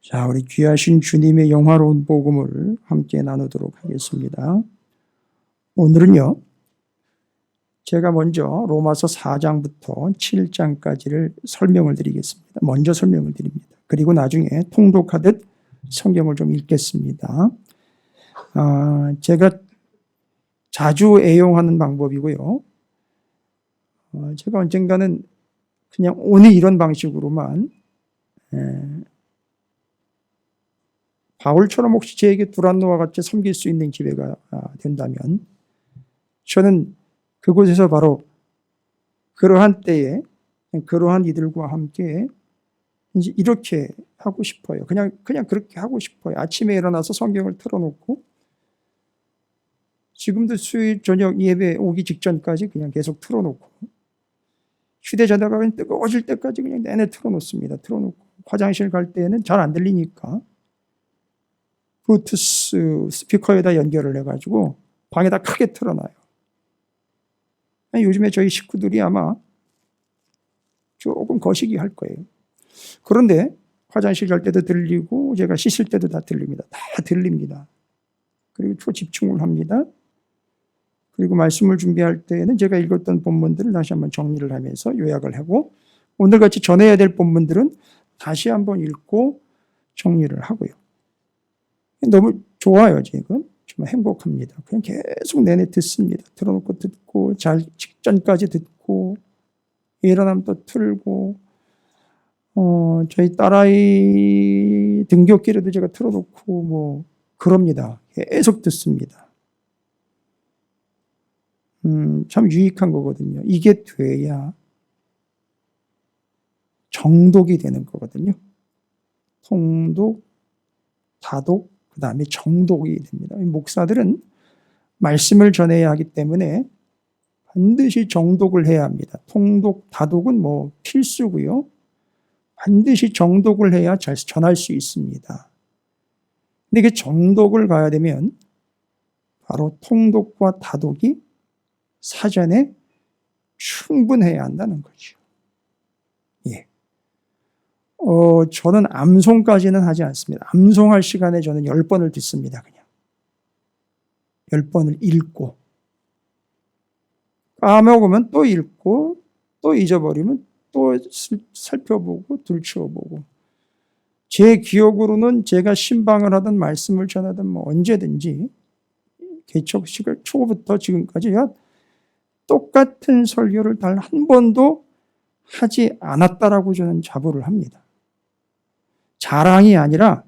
자, 우리 귀하신 주님의 영화로운 복음을 함께 나누도록 하겠습니다. 오늘은요, 제가 먼저 로마서 4장부터 7장까지를 설명을 드리겠습니다. 먼저 설명을 드립니다. 그리고 나중에 통독하듯 성경을 좀 읽겠습니다. 제가 자주 애용하는 방법이고요. 제가 언젠가는 그냥 오늘 이런 방식으로만 바울처럼 혹시 제게 두란노와 같이 섬길 수 있는 기회가 된다면 저는 그곳에서 바로 그러한 때에 그러한 이들과 함께 이제 이렇게 하고 싶어요. 그냥 그렇게 하고 싶어요. 아침에 일어나서 성경을 틀어놓고 지금도 수요일 저녁 예배 오기 직전까지 그냥 계속 틀어놓고 휴대전화가 그냥 뜨거워질 때까지 그냥 내내 틀어놓습니다. 틀어놓고 화장실 갈 때는 잘 안 들리니까 블루투스 스피커에다 연결을 해가지고 방에다 크게 틀어놔요. 요즘에 저희 식구들이 아마 조금 거시기 할 거예요. 그런데 화장실 갈 때도 들리고 제가 씻을 때도 다 들립니다. 다 들립니다. 그리고 초집중을 합니다. 그리고 말씀을 준비할 때는 제가 읽었던 본문들을 다시 한번 정리를 하면서 요약을 하고 오늘같이 전해야 될 본문들은 다시 한번 읽고 정리를 하고요. 너무 좋아요, 지금. 정말 행복합니다. 그냥 계속 내내 듣습니다. 틀어놓고 듣고, 잘 직전까지 듣고, 일어나면 또 틀고, 저희 딸아이 등굣길에도 제가 틀어놓고, 그럽니다. 계속 듣습니다. 참 유익한 거거든요. 이게 돼야 정독이 되는 거거든요. 통독, 다독, 그 다음에 정독이 됩니다. 목사들은 말씀을 전해야 하기 때문에 반드시 정독을 해야 합니다. 통독, 다독은 필수고요. 반드시 정독을 해야 잘 전할 수 있습니다. 근데 이게 정독을 가야 되면 바로 통독과 다독이 사전에 충분해야 한다는 거죠. 예. 저는 암송까지는 하지 않습니다. 암송할 시간에 저는 10번을 듣습니다. 그냥 10번을 읽고 까먹으면 또 읽고 또 잊어버리면 또 살펴보고 들추어보고 제 기억으로는 제가 신방을 하든 말씀을 전하든 언제든지 개척식을 초부터 지금까지 똑같은 설교를 단 한 번도 하지 않았다라고 저는 자부를 합니다. 자랑이 아니라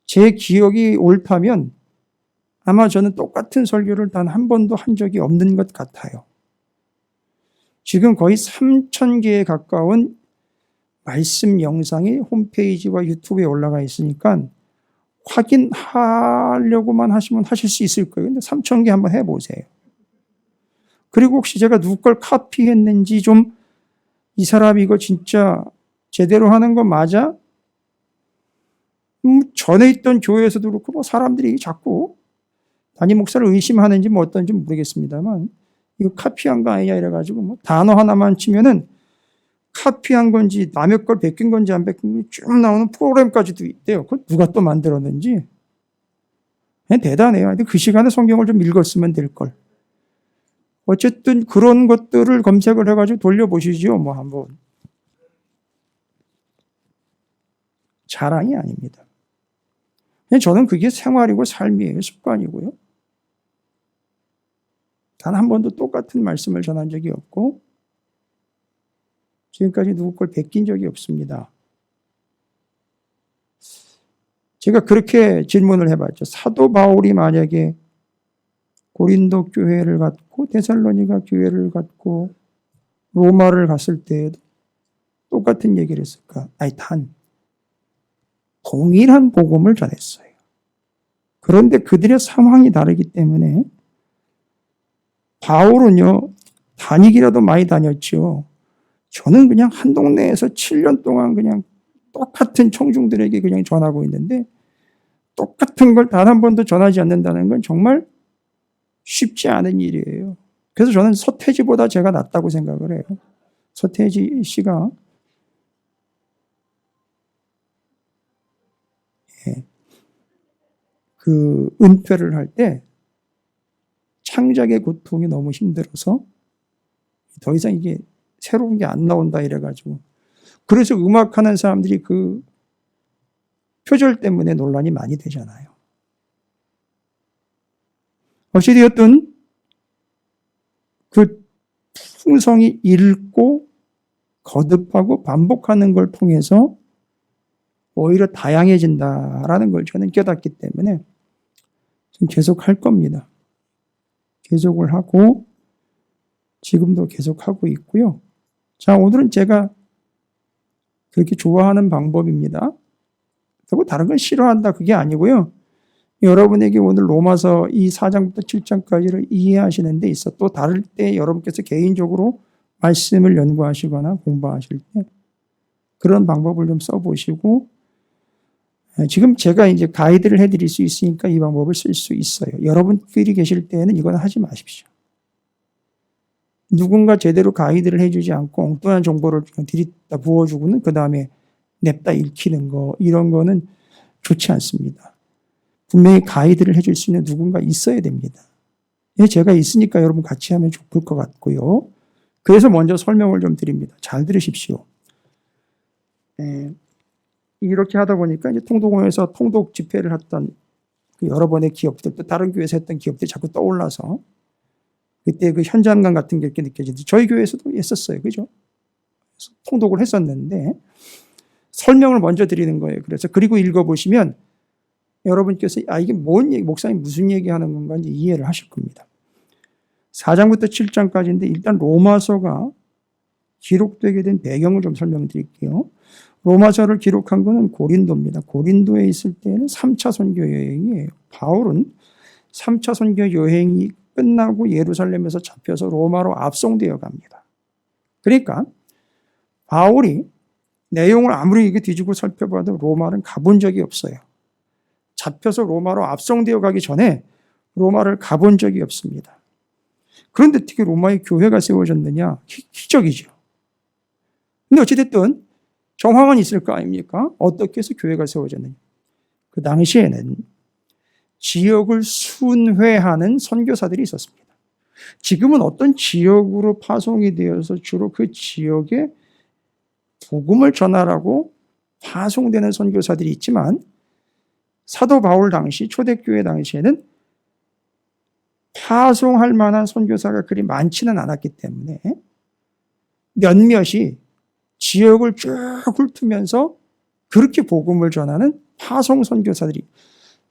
제 기억이 옳다면 아마 저는 똑같은 설교를 단 한 번도 한 적이 없는 것 같아요. 지금 거의 3,000개에 가까운 말씀 영상이 홈페이지와 유튜브에 올라가 있으니까 확인하려고만 하시면 하실 수 있을 거예요. 근데 3,000개 한번 해보세요. 그리고 혹시 제가 누구 걸 카피했는지 좀 이 사람이 이거 진짜 제대로 하는 거 맞아? 전에 있던 교회에서도 그렇고 사람들이 자꾸 담임 목사를 의심하는지 어떤지 모르겠습니다만 이거 카피한 거 아니냐 이래가지고 단어 하나만 치면은 카피한 건지 남의 걸 베낀 건지 안 베낀 건지 쭉 나오는 프로그램까지도 있대요. 그걸 누가 또 만들었는지. 대단해요. 근데 그 시간에 성경을 좀 읽었으면 될 걸. 어쨌든 그런 것들을 검색을 해가지고 돌려보시죠. 한번. 자랑이 아닙니다. 저는 그게 생활이고 삶이에요. 습관이고요. 단 한 번도 똑같은 말씀을 전한 적이 없고 지금까지 누구 걸 베낀 적이 없습니다. 제가 그렇게 질문을 해봤죠. 사도 바울이 만약에 고린도 교회를 갔고 데살로니가 교회를 갔고 로마를 갔을 때에도 똑같은 얘기를 했을까? 아니, 단 동일한 복음을 전했어요. 그런데 그들의 상황이 다르기 때문에 바울은요, 다니기라도 많이 다녔죠. 저는 그냥 한 동네에서 7년 동안 그냥 똑같은 청중들에게 그냥 전하고 있는데 똑같은 걸 단 한 번도 전하지 않는다는 건 정말 쉽지 않은 일이에요. 그래서 저는 서태지보다 제가 낫다고 생각을 해요. 서태지 씨가 그 은퇴를 할 때 창작의 고통이 너무 힘들어서 더 이상 이게 새로운 게 안 나온다 이래가지고, 그래서 음악하는 사람들이 그 표절 때문에 논란이 많이 되잖아요. 어찌되었든 그 풍성이 읽고 거듭하고 반복하는 걸 통해서 오히려 다양해진다라는 걸 저는 깨닫기 때문에 계속 할 겁니다. 계속을 하고 지금도 계속하고 있고요. 자, 오늘은 제가 그렇게 좋아하는 방법입니다. 그리고 다른 건 싫어한다 그게 아니고요. 여러분에게 오늘 로마서 이 4장부터 7장까지를 이해하시는 데 있어 또 다를 때 여러분께서 개인적으로 말씀을 연구하시거나 공부하실 때 그런 방법을 좀 써보시고, 지금 제가 이제 가이드를 해드릴 수 있으니까 이 방법을 쓸 수 있어요. 여러분끼리 계실 때는 이건 하지 마십시오. 누군가 제대로 가이드를 해주지 않고 엉뚱한 정보를 들이다 부어주고는 그 다음에 냅다 읽히는 거, 이런 거는 좋지 않습니다. 분명히 가이드를 해줄 수 있는 누군가 있어야 됩니다. 제가 있으니까 여러분 같이 하면 좋을 것 같고요. 그래서 먼저 설명을 좀 드립니다. 잘 들으십시오. 이렇게 하다 보니까 이제 통독원에서 통독 집회를 했던 그 여러 번의 기업들, 또 다른 교회에서 했던 기업들이 자꾸 떠올라서 그때 그 현장감 같은 게 이렇게 느껴지는데 저희 교회에서도 했었어요. 그죠? 통독을 했었는데 설명을 먼저 드리는 거예요. 그래서 그리고 읽어보시면 여러분께서 이게 뭔 얘기, 목사님 무슨 얘기하는 건가 이제 이해를 하실 겁니다. 4장부터 7장까지인데 일단 로마서가 기록되게 된 배경을 좀 설명드릴게요. 로마서를 기록한 것은 고린도입니다. 고린도에 있을 때는 3차 선교 여행이에요. 바울은 3차 선교 여행이 끝나고 예루살렘에서 잡혀서 로마로 압송되어 갑니다. 그러니까 바울이 내용을 아무리 이게 뒤지고 살펴봐도 로마는 가본 적이 없어요. 잡혀서 로마로 압송되어 가기 전에 로마를 가본 적이 없습니다. 그런데 어떻게 로마의 교회가 세워졌느냐? 기적이죠. 근데 어찌됐든 정황은 있을 거 아닙니까? 어떻게 해서 교회가 세워졌느냐? 그 당시에는 지역을 순회하는 선교사들이 있었습니다. 지금은 어떤 지역으로 파송이 되어서 주로 그 지역에 복음을 전하라고 파송되는 선교사들이 있지만 사도 바울 당시 초대교회 당시에는 파송할 만한 선교사가 그리 많지는 않았기 때문에 몇몇이 지역을 쭉 훑으면서 그렇게 복음을 전하는 파송 선교사들이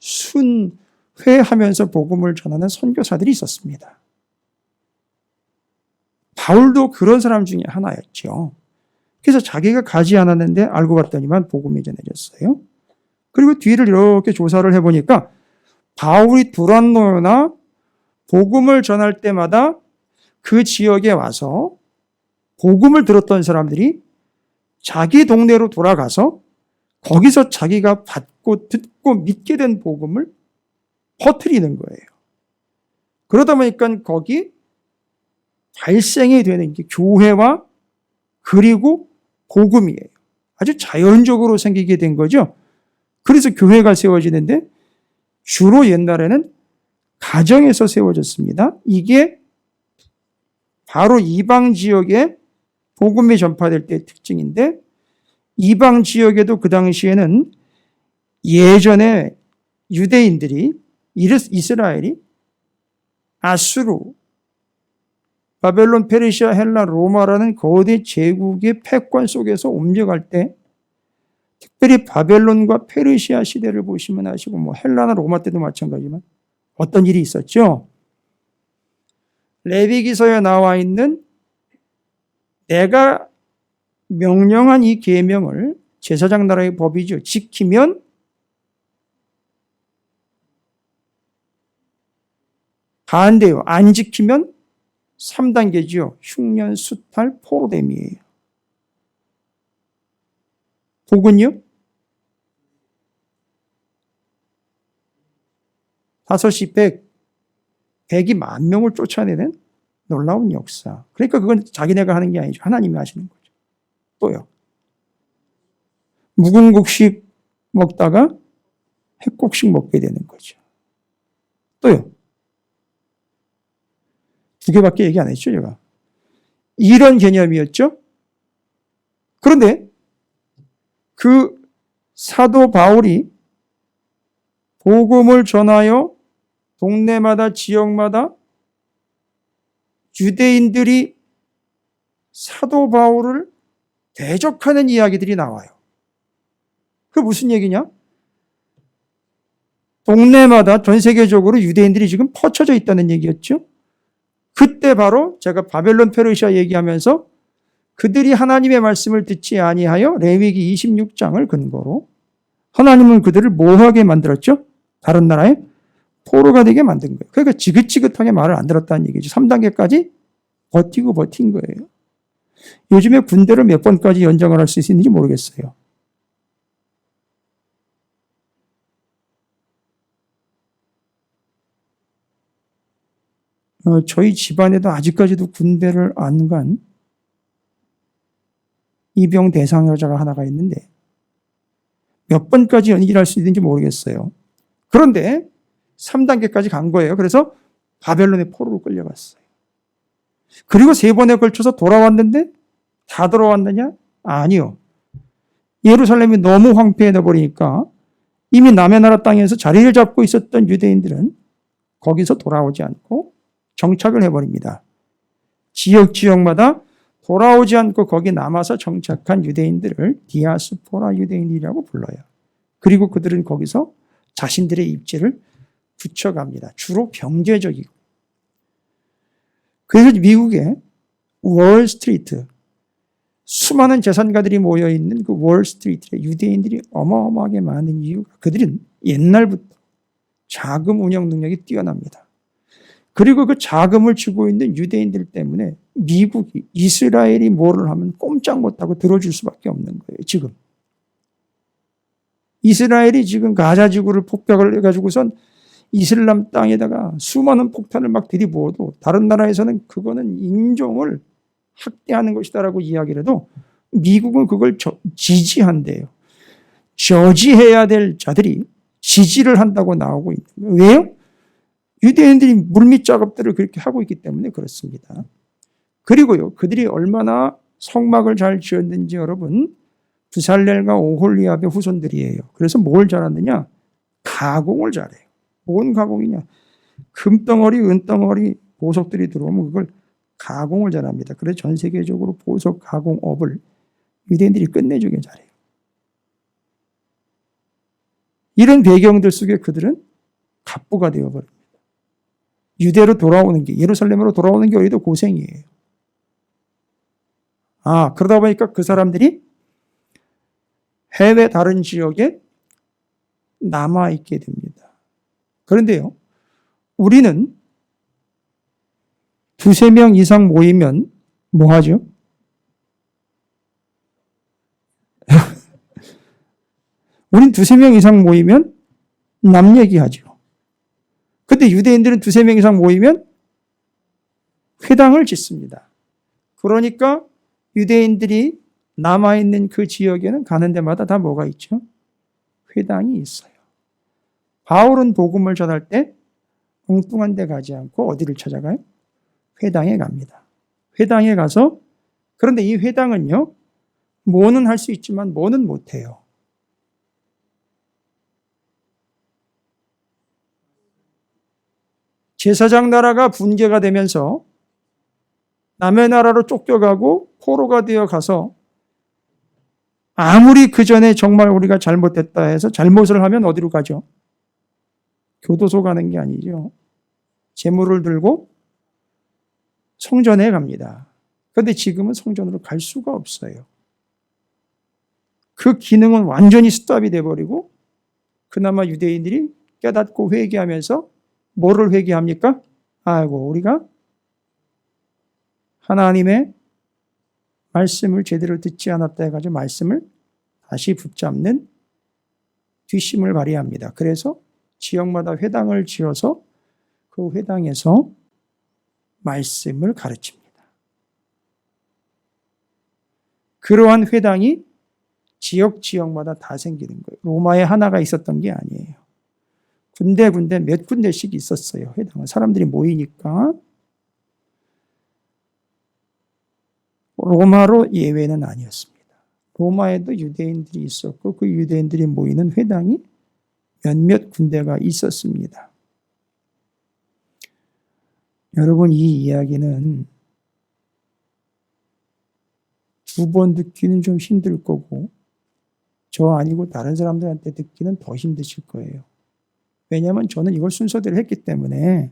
순회하면서 복음을 전하는 선교사들이 있었습니다. 바울도 그런 사람 중에 하나였죠. 그래서 자기가 가지 않았는데 알고 봤더니만 복음이 전해졌어요. 그리고 뒤를 이렇게 조사를 해보니까 바울이 두란노나 복음을 전할 때마다 그 지역에 와서 복음을 들었던 사람들이 자기 동네로 돌아가서 거기서 자기가 받고 듣고 믿게 된 복음을 퍼뜨리는 거예요. 그러다 보니까 거기 발생이 되는 게 교회와 그리고 복음이에요. 아주 자연적으로 생기게 된 거죠. 그래서 교회가 세워지는데 주로 옛날에는 가정에서 세워졌습니다. 이게 바로 이방 지역에 복음이 전파될 때의 특징인데 이방 지역에도 그 당시에는 예전에 유대인들이 이스라엘이 아수르, 바벨론, 페르시아, 헬라, 로마라는 거대 제국의 패권 속에서 옮겨갈 때 특별히 바벨론과 페르시아 시대를 보시면 아시고 뭐 헬라나 로마 때도 마찬가지지만 어떤 일이 있었죠? 레위기서에 나와 있는 내가 명령한 이 계명을 제사장 나라의 법이죠. 지키면 반대요. 안 지키면 3단계지요. 흉년, 수탈, 포로됨이에요. 복은요? 5시 100이 10,000명을 쫓아내는 놀라운 역사. 그러니까 그건 자기네가 하는 게 아니죠. 하나님이 하시는 거죠. 또요. 묵은 곡식 먹다가 핵곡식 먹게 되는 거죠. 또요. 2개밖에 얘기 안 했죠, 제가. 이런 개념이었죠. 그런데 그 사도 바울이 복음을 전하여 동네마다 지역마다 유대인들이 사도 바울을 대적하는 이야기들이 나와요. 그게 무슨 얘기냐? 동네마다 전 세계적으로 유대인들이 지금 퍼쳐져 있다는 얘기였죠. 그때 바로 제가 바벨론 페르시아 얘기하면서 그들이 하나님의 말씀을 듣지 아니하여 레위기 26장을 근거로 하나님은 그들을 뭐하게 만들었죠? 다른 나라의 포로가 되게 만든 거예요. 그러니까 지긋지긋하게 말을 안 들었다는 얘기죠. 3단계까지 버틴 거예요. 요즘에 군대를 몇 번까지 연장을 할 수 있는지 모르겠어요. 저희 집안에도 아직까지도 군대를 안 간 입영 대상 여자가 하나가 있는데 몇 번까지 연기를 할 수 있는지 모르겠어요. 그런데 3단계까지 간 거예요. 그래서 바벨론의 포로로 끌려갔어요. 그리고 3번에 걸쳐서 돌아왔는데 다 돌아왔느냐? 아니요. 예루살렘이 너무 황폐해져 버리니까 이미 남의 나라 땅에서 자리를 잡고 있었던 유대인들은 거기서 돌아오지 않고 정착을 해버립니다. 지역마다 돌아오지 않고 거기 남아서 정착한 유대인들을 디아스포라 유대인이라고 불러요. 그리고 그들은 거기서 자신들의 입지를 굳혀갑니다. 주로 경제적이고. 그래서 미국의 월스트리트, 수많은 재산가들이 모여있는 그 월스트리트에 유대인들이 어마어마하게 많은 이유가 그들은 옛날부터 자금 운영 능력이 뛰어납니다. 그리고 그 자금을 쥐고 있는 유대인들 때문에 미국이 이스라엘이 뭐를 하면 꼼짝 못하고 들어줄 수밖에 없는 거예요. 지금. 이스라엘이 지금 가자 지구를 폭격을 해가지고선 이슬람 땅에다가 수많은 폭탄을 막 들이부어도 다른 나라에서는 그거는 인종을 학대하는 것이다라고 이야기를 해도 미국은 그걸 지지한대요. 저지해야 될 자들이 지지를 한다고 나오고 있는 거예요. 왜요? 유대인들이 물밑 작업들을 그렇게 하고 있기 때문에 그렇습니다. 그리고요, 그들이 얼마나 성막을 잘 지었는지 여러분, 부살렐과 오홀리압의 후손들이에요. 그래서 뭘 잘하느냐? 가공을 잘해요. 뭔 가공이냐? 금덩어리, 은덩어리, 보석들이 들어오면 그걸 가공을 잘합니다. 그래서 전 세계적으로 보석 가공업을 유대인들이 끝내주게 잘해요. 이런 배경들 속에 그들은 갑부가 되어버립니다. 유대로 돌아오는 게, 예루살렘으로 돌아오는 게 우리도 고생이에요. 그러다 보니까 그 사람들이 해외 다른 지역에 남아있게 됩니다. 그런데요, 우리는 2-3명 이상 모이면 뭐 하죠? 우린 2-3명 이상 모이면 남 얘기하죠. 근데 유대인들은 2-3명 이상 모이면 회당을 짓습니다. 그러니까 유대인들이 남아있는 그 지역에는 가는 데마다 다 뭐가 있죠? 회당이 있어요. 바울은 복음을 전할 때 엉뚱한 데 가지 않고 어디를 찾아가요? 회당에 갑니다. 회당에 가서, 그런데 이 회당은요, 뭐는 할 수 있지만 뭐는 못해요. 제사장 나라가 붕괴가 되면서 남의 나라로 쫓겨가고 포로가 되어 가서 아무리 그 전에 정말 우리가 잘못했다 해서 잘못을 하면 어디로 가죠? 교도소 가는 게 아니죠. 재물을 들고 성전에 갑니다. 그런데 지금은 성전으로 갈 수가 없어요. 그 기능은 완전히 스탑이 돼버리고 그나마 유대인들이 깨닫고 회개하면서 뭐를 회개합니까? 아이고, 우리가 하나님의 말씀을 제대로 듣지 않았다 해가지고 말씀을 다시 붙잡는 뒷심을 발휘합니다. 그래서 지역마다 회당을 지어서 그 회당에서 말씀을 가르칩니다. 그러한 회당이 지역마다 다 생기는 거예요. 로마에 하나가 있었던 게 아니에요. 군데군데 몇 군데씩 있었어요. 회당은 사람들이 모이니까. 로마로 예외는 아니었습니다. 로마에도 유대인들이 있었고 그 유대인들이 모이는 회당이 몇몇 군데가 있었습니다. 여러분, 이 이야기는 두 번 듣기는 좀 힘들 거고 저 아니고 다른 사람들한테 듣기는 더 힘드실 거예요. 왜냐하면 저는 이걸 순서대로 했기 때문에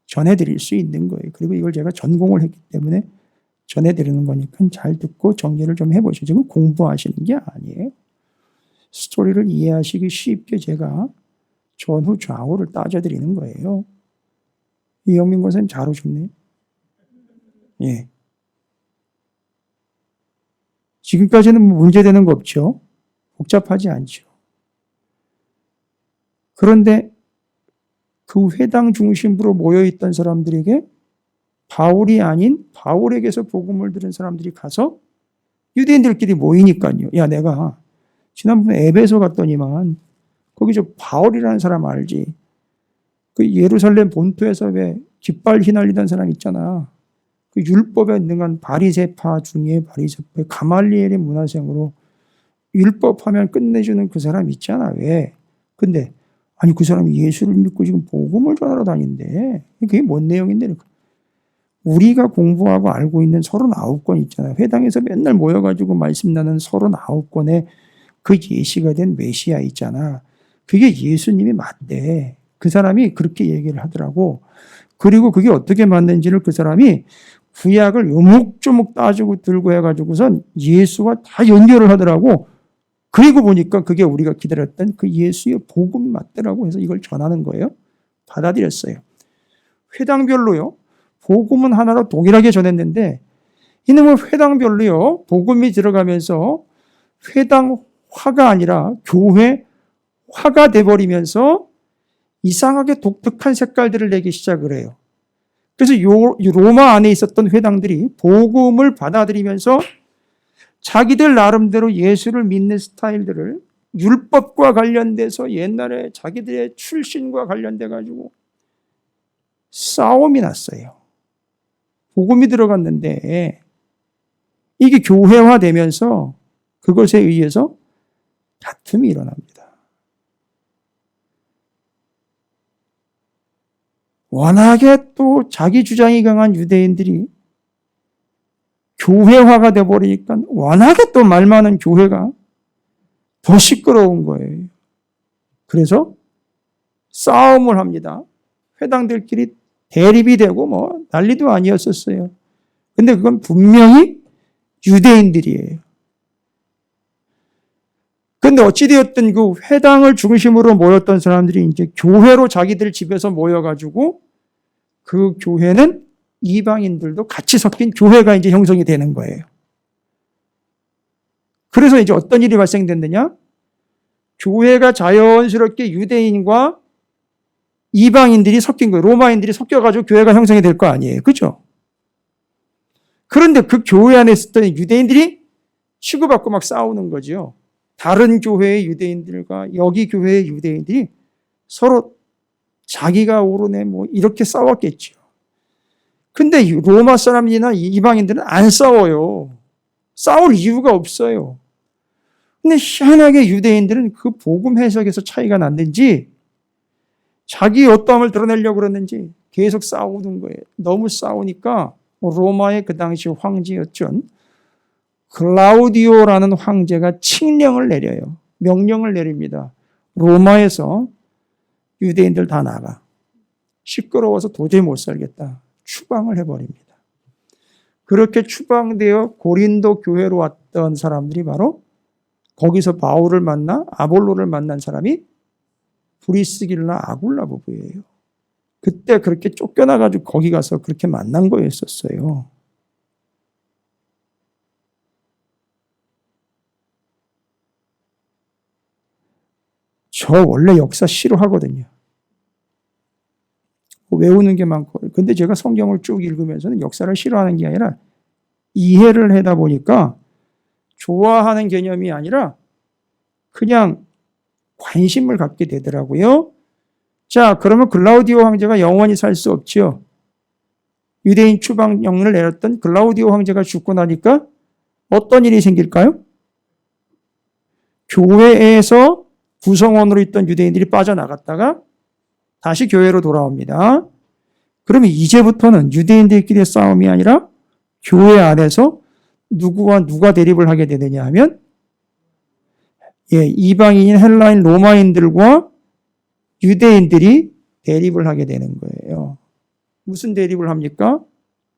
전해드릴 수 있는 거예요. 그리고 이걸 제가 전공을 했기 때문에 전해드리는 거니까 잘 듣고 정리를 좀 해보시죠. 지금 공부하시는 게 아니에요. 스토리를 이해하시기 쉽게 제가 전후 좌우를 따져드리는 거예요. 이영민 권사님 잘 오셨네요. 예. 지금까지는 문제되는 거 없죠. 복잡하지 않죠. 그런데 그 회당 중심부로 모여있던 사람들에게 바울이 아닌 바울에게서 복음을 들은 사람들이 가서 유대인들끼리 모이니까요. 야, 내가 지난번에 에베소 갔더니만 거기 저 바울이라는 사람 알지? 그 예루살렘 본토에서 왜 깃발 휘날리던 사람 있잖아. 그 율법에 능한 바리새파 중에 바리새파, 가말리엘의 문화생으로 율법하면 끝내주는 그 사람 있잖아. 왜? 근데 아니 그 사람이 예수를 믿고 지금 복음을 전하러 다닌대. 그게 뭔 내용인데? 우리가 공부하고 알고 있는 39권 있잖아요. 회당에서 맨날 모여가지고 말씀 나는 39권의 그 예시가 된 메시아 있잖아. 그게 예수님이 맞대. 그 사람이 그렇게 얘기를 하더라고. 그리고 그게 어떻게 맞는지를 그 사람이 구약을 요목조목 따지고 들고 해가지고선 예수와 다 연결을 하더라고. 그리고 보니까 그게 우리가 기다렸던 그 예수의 복음이 맞더라고 해서 이걸 전하는 거예요. 받아들였어요. 회당별로요. 복음은 하나로 동일하게 전했는데 이놈의 회당별로요. 복음이 들어가면서 회당화가 아니라 교회화가 돼버리면서 이상하게 독특한 색깔들을 내기 시작을 해요. 그래서 로마 안에 있었던 회당들이 복음을 받아들이면서 자기들 나름대로 예수를 믿는 스타일들을 율법과 관련돼서 옛날에 자기들의 출신과 관련돼 가지고 싸움이 났어요. 복음이 들어갔는데 이게 교회화되면서 그것에 의해서 다툼이 일어납니다. 워낙에 또 자기 주장이 강한 유대인들이 교회화가 돼버리니까 워낙에 또 말 많은 교회가 더 시끄러운 거예요. 그래서 싸움을 합니다. 회당들끼리 대립이 되고 뭐 난리도 아니었었어요. 근데 그건 분명히 유대인들이에요. 근데 어찌되었든 그 회당을 중심으로 모였던 사람들이 이제 교회로 자기들 집에서 모여가지고 그 교회는 이방인들도 같이 섞인 교회가 이제 형성이 되는 거예요. 그래서 이제 어떤 일이 발생됐느냐? 교회가 자연스럽게 유대인과 이방인들이 섞인 거예요. 로마인들이 섞여가지고 교회가 형성이 될 거 아니에요. 그죠? 그런데 그 교회 안에 있었던 유대인들이 치고받고 막 싸우는 거죠. 다른 교회의 유대인들과 여기 교회의 유대인들이 서로 자기가 옳으네 뭐 이렇게 싸웠겠죠. 근데 로마 사람이나 이방인들은 안 싸워요. 싸울 이유가 없어요. 근데 희한하게 유대인들은 그 복음 해석에서 차이가 났는지 자기 어떠함을 드러내려고 그러는지 계속 싸우는 거예요. 너무 싸우니까 로마의 그 당시 황제였던 클라우디오라는 황제가 칙령을 내려요. 명령을 내립니다. 로마에서 유대인들 다 나가. 시끄러워서 도저히 못 살겠다. 추방을 해버립니다. 그렇게 추방되어 고린도 교회로 왔던 사람들이 바로 거기서 바울을 만나 아볼로를 만난 사람이 브리스길라 아굴라 부부예요. 그때 그렇게 쫓겨나가지고 거기 가서 그렇게 만난 거였었어요. 저 원래 역사 싫어하거든요. 외우는 게 많고. 근데 제가 성경을 쭉 읽으면서는 역사를 싫어하는 게 아니라 이해를 하다 보니까 좋아하는 개념이 아니라 그냥 관심을 갖게 되더라고요. 자, 그러면 글라우디오 황제가 영원히 살 수 없지요. 유대인 추방령을 내렸던 글라우디오 황제가 죽고 나니까 어떤 일이 생길까요? 교회에서 구성원으로 있던 유대인들이 빠져나갔다가 다시 교회로 돌아옵니다. 그러면 이제부터는 유대인들끼리의 싸움이 아니라 교회 안에서 누구와 누가 대립을 하게 되느냐 하면 이방인인 헬라인 로마인들과 유대인들이 대립을 하게 되는 거예요. 무슨 대립을 합니까?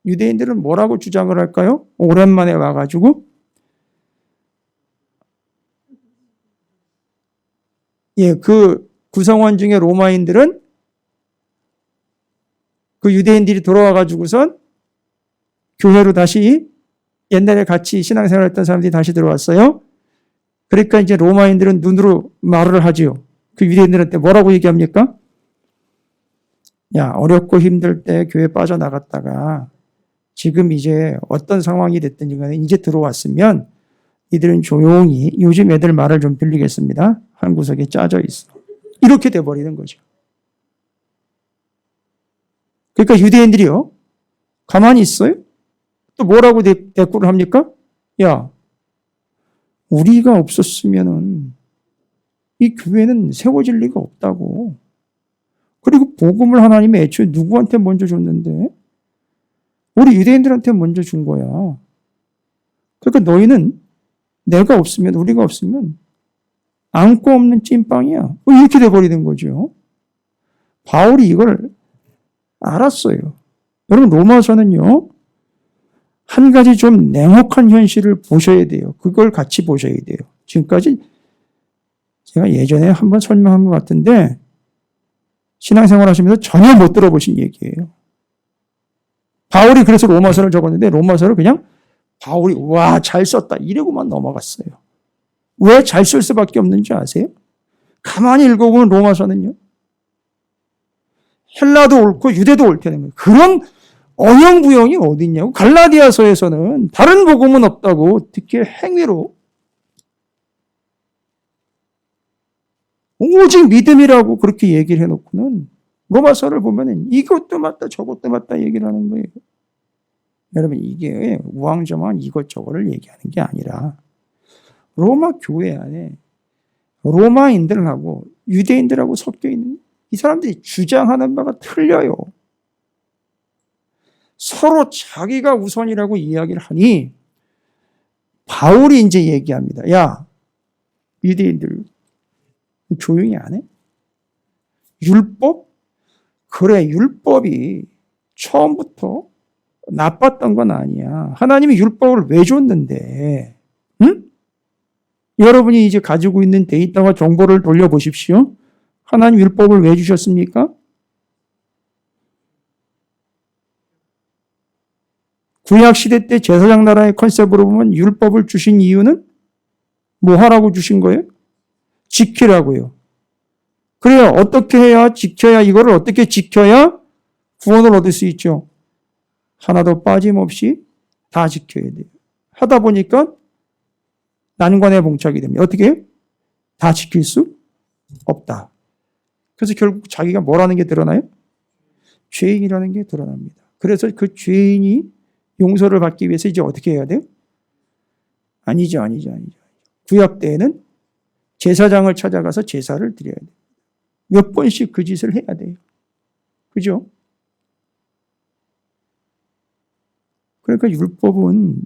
유대인들은 뭐라고 주장을 할까요? 오랜만에 와가지고 그 구성원 중에 로마인들은 그 유대인들이 돌아와가지고선 교회로 다시 옛날에 같이 신앙생활했던 사람들이 다시 들어왔어요. 그러니까 이제 로마인들은 눈으로 말을 하지요. 그 유대인들한테 뭐라고 얘기합니까? 야, 어렵고 힘들 때 교회 빠져나갔다가 지금 이제 어떤 상황이 됐든지 간에 이제 들어왔으면 이들은 조용히 요즘 애들 말을 좀 빌리겠습니다. 한 구석에 짜져 있어. 이렇게 돼버리는 거죠. 그러니까 유대인들이요. 가만히 있어요? 또 뭐라고 대꾸를 합니까? 야, 우리가 없었으면은 이 교회는 세워질 리가 없다고. 그리고 복음을 하나님이 애초에 누구한테 먼저 줬는데? 우리 유대인들한테 먼저 준 거야. 그러니까 너희는 내가 없으면, 우리가 없으면 안고 없는 찐빵이야. 이렇게 돼버리는 거죠. 바울이 이걸 알았어요. 여러분, 로마서는요, 한 가지 좀 냉혹한 현실을 보셔야 돼요. 그걸 같이 보셔야 돼요. 지금까지 제가 예전에 한번 설명한 것 같은데, 신앙생활 하시면서 전혀 못 들어보신 얘기예요. 바울이 그래서 로마서를 적었는데, 로마서를 그냥 바울이, 와, 잘 썼다. 이러고만 넘어갔어요. 왜 잘 쓸 수밖에 없는지 아세요? 가만히 읽어보면 로마서는요, 헬라도 옳고 유대도 옳다는 거예요. 그런 어영부영이 어디 있냐고. 갈라디아서에서는 다른 복음은 없다고 특히 행위로 오직 믿음이라고 그렇게 얘기를 해놓고는 로마서를 보면 이것도 맞다 저것도 맞다 얘기를 하는 거예요. 여러분, 이게 우왕좌왕 이것저것을 얘기하는 게 아니라 로마 교회 안에 로마인들하고 유대인들하고 섞여 있는 이 사람들이 주장하는 바가 틀려요. 서로 자기가 우선이라고 이야기를 하니 바울이 이제 얘기합니다. 야, 유대인들 조용히 안 해? 율법? 그래, 율법이 처음부터 나빴던 건 아니야. 하나님이 율법을 왜 줬는데? 응? 여러분이 이제 가지고 있는 데이터와 정보를 돌려보십시오. 하나님 율법을 왜 주셨습니까? 구약시대 때 제사장 나라의 컨셉으로 보면 율법을 주신 이유는 뭐 하라고 주신 거예요? 지키라고요. 그래요. 어떻게 해야 지켜야, 이거를 어떻게 지켜야 구원을 얻을 수 있죠? 하나도 빠짐없이 다 지켜야 돼요. 하다 보니까 난관에 봉착이 됩니다. 어떻게 해요? 다 지킬 수 없다. 그래서 결국 자기가 뭐라는 게 드러나요? 죄인이라는 게 드러납니다. 그래서 그 죄인이 용서를 받기 위해서 이제 어떻게 해야 돼요? 아니죠. 구약 때에는 제사장을 찾아가서 제사를 드려야 돼요. 몇 번씩 그 짓을 해야 돼요. 그죠? 그러니까 율법은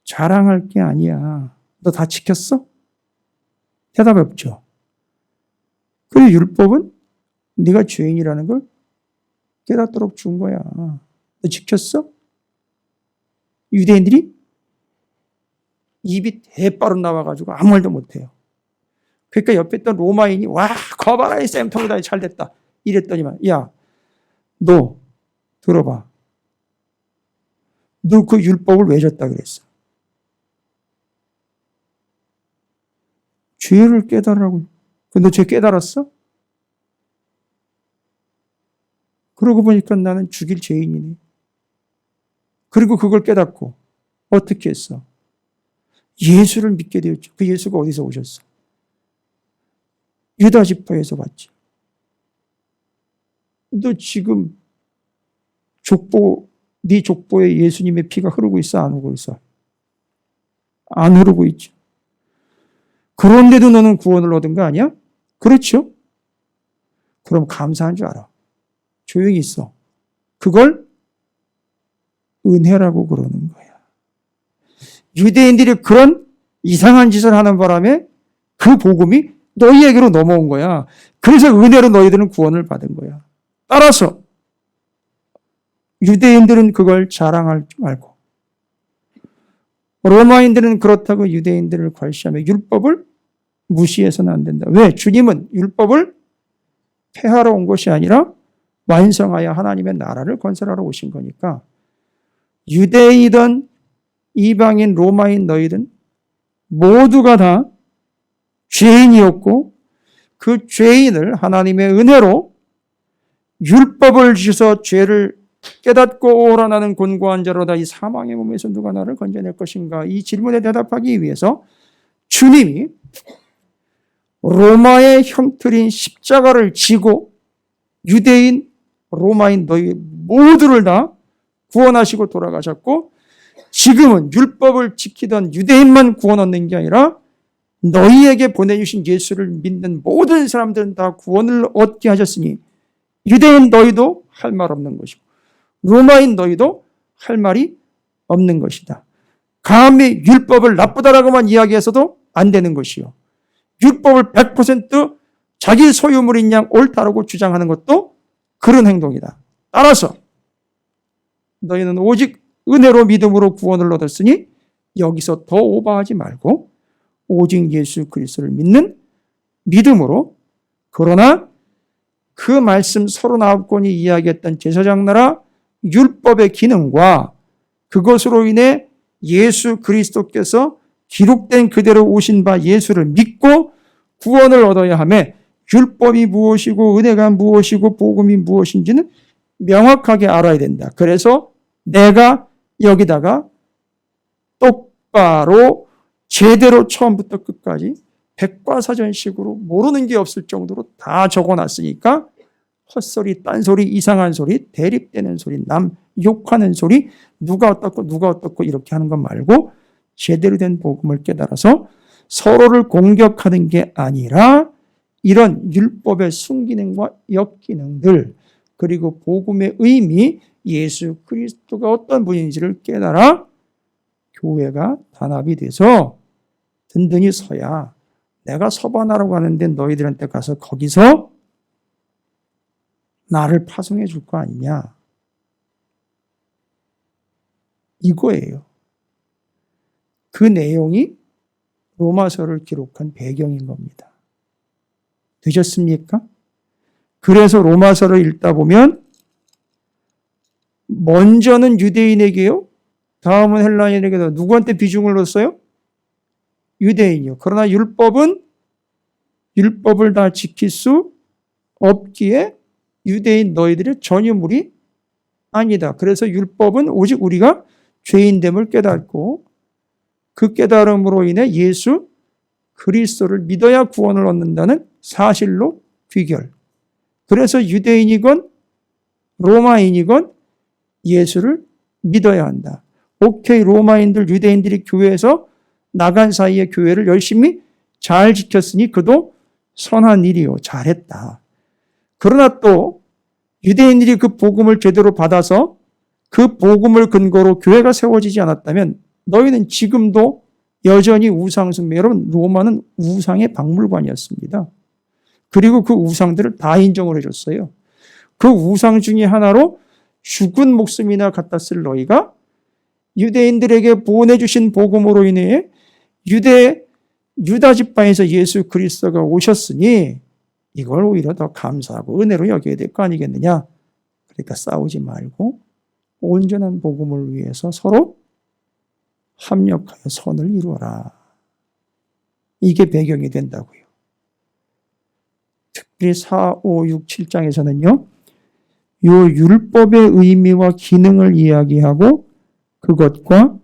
자랑할 게 아니야. 너 다 지켰어? 대답이 없죠. 그리고 율법은 네가 죄인이라는 걸 깨닫도록 준 거야. 너 지켰어? 유대인들이 입이 대바로 나와가지고 아무 말도 못해요. 그러니까 옆에 있던 로마인이 와, 거봐라 이 쌤통이다, 잘 됐다 이랬더니만, 야, 너 들어봐. 너 그 율법을 왜 줬다 그랬어? 죄를 깨달으라고. 너 죄 깨달았어? 그러고 보니까 나는 죽일 죄인이네. 그리고 그걸 깨닫고 어떻게 했어? 예수를 믿게 되었죠. 그 예수가 어디서 오셨어? 유다 지파에서 왔지. 너 지금 네 족보에 예수님의 피가 흐르고 있어? 안 흐르고 있어? 안 흐르고 있죠. 그런데도 너는 구원을 얻은 거 아니야? 그렇죠? 그럼 감사한 줄 알아. 조용히 있어. 그걸 은혜라고 그러는 거야. 유대인들이 그런 이상한 짓을 하는 바람에 그 복음이 너희에게로 넘어온 거야. 그래서 은혜로 너희들은 구원을 받은 거야. 따라서 유대인들은 그걸 자랑할 줄 알고, 로마인들은 그렇다고 유대인들을 괄시하며 율법을 무시해서는 안 된다. 왜? 주님은 율법을 폐하러 온 것이 아니라 완성하여 하나님의 나라를 건설하러 오신 거니까, 유대인이든 이방인, 로마인 너희든 모두가 다 죄인이었고, 그 죄인을 하나님의 은혜로 율법을 주셔서 죄를 깨닫고 오라나는 곤고한 자로다 이 사망의 몸에서 누가 나를 건져낼 것인가? 이 질문에 대답하기 위해서 주님이 로마의 형틀인 십자가를 지고 유대인, 로마인 너희 모두를 다 구원하시고 돌아가셨고, 지금은 율법을 지키던 유대인만 구원 얻는 게 아니라 너희에게 보내주신 예수를 믿는 모든 사람들은 다 구원을 얻게 하셨으니 유대인 너희도 할 말 없는 것이고 로마인 너희도 할 말이 없는 것이다. 감히 율법을 나쁘다라고만 이야기해서도 안 되는 것이요. 율법을 100% 자기 소유물인 양 옳다라고 주장하는 것도 그런 행동이다. 따라서 너희는 오직 은혜로 믿음으로 구원을 얻었으니 여기서 더 오버하지 말고 오직 예수 그리스도를 믿는 믿음으로, 그러나 그 말씀 39권이 이야기했던 제사장 나라 율법의 기능과 그것으로 인해 예수 그리스도께서 기록된 그대로 오신 바 예수를 믿고 구원을 얻어야 하며, 율법이 무엇이고 은혜가 무엇이고 복음이 무엇인지는 명확하게 알아야 된다. 그래서 내가 여기다가 똑바로 제대로 처음부터 끝까지 백과사전식으로 모르는 게 없을 정도로 다 적어놨으니까 헛소리, 딴소리, 이상한 소리, 대립되는 소리, 남 욕하는 소리, 누가 어떻고 이렇게 하는 것 말고 제대로 된 복음을 깨달아서 서로를 공격하는 게 아니라 이런 율법의 순기능과 역기능들, 그리고 복음의 의미, 예수 그리스도가 어떤 분인지를 깨달아 교회가 단합이 돼서 든든히 서야 내가 서반하라고 하는데 너희들한테 가서 거기서 나를 파송해 줄 거 아니냐. 이거예요. 그 내용이 로마서를 기록한 배경인 겁니다. 되셨습니까? 그래서 로마서를 읽다 보면 먼저는 유대인에게요, 다음은 헬라인에게도 누구한테 비중을 뒀어요? 유대인이요. 그러나 율법을 다 지킬 수 없기에 유대인 너희들의 전유물이 아니다. 그래서 율법은 오직 우리가 죄인됨을 깨닫고 그 깨달음으로 인해 예수 그리스도를 믿어야 구원을 얻는다는 사실로 귀결. 그래서 유대인이건 로마인이건 예수를 믿어야 한다. 오케이, 로마인들, 유대인들이 교회에서 나간 사이에 교회를 열심히 잘 지켰으니 그도 선한 일이요. 잘했다. 그러나 또 유대인들이 그 복음을 제대로 받아서 그 복음을 근거로 교회가 세워지지 않았다면 너희는 지금도 여전히 우상숭배, 여러분 로마는 우상의 박물관이었습니다. 그리고 그 우상들을 다 인정을 해줬어요. 그 우상 중에 하나로 죽은 목숨이나 갖다 쓸 너희가 유대인들에게 보내주신 복음으로 인해 유다 지파에서 예수 그리스도가 오셨으니 이걸 오히려 더 감사하고 은혜로 여겨야 될 거 아니겠느냐. 그러니까 싸우지 말고 온전한 복음을 위해서 서로 합력하여 선을 이루어라. 이게 배경이 된다고요. 특별히 4, 5, 6, 7장에서는요. 요 율법의 의미와 기능을 이야기하고 그것과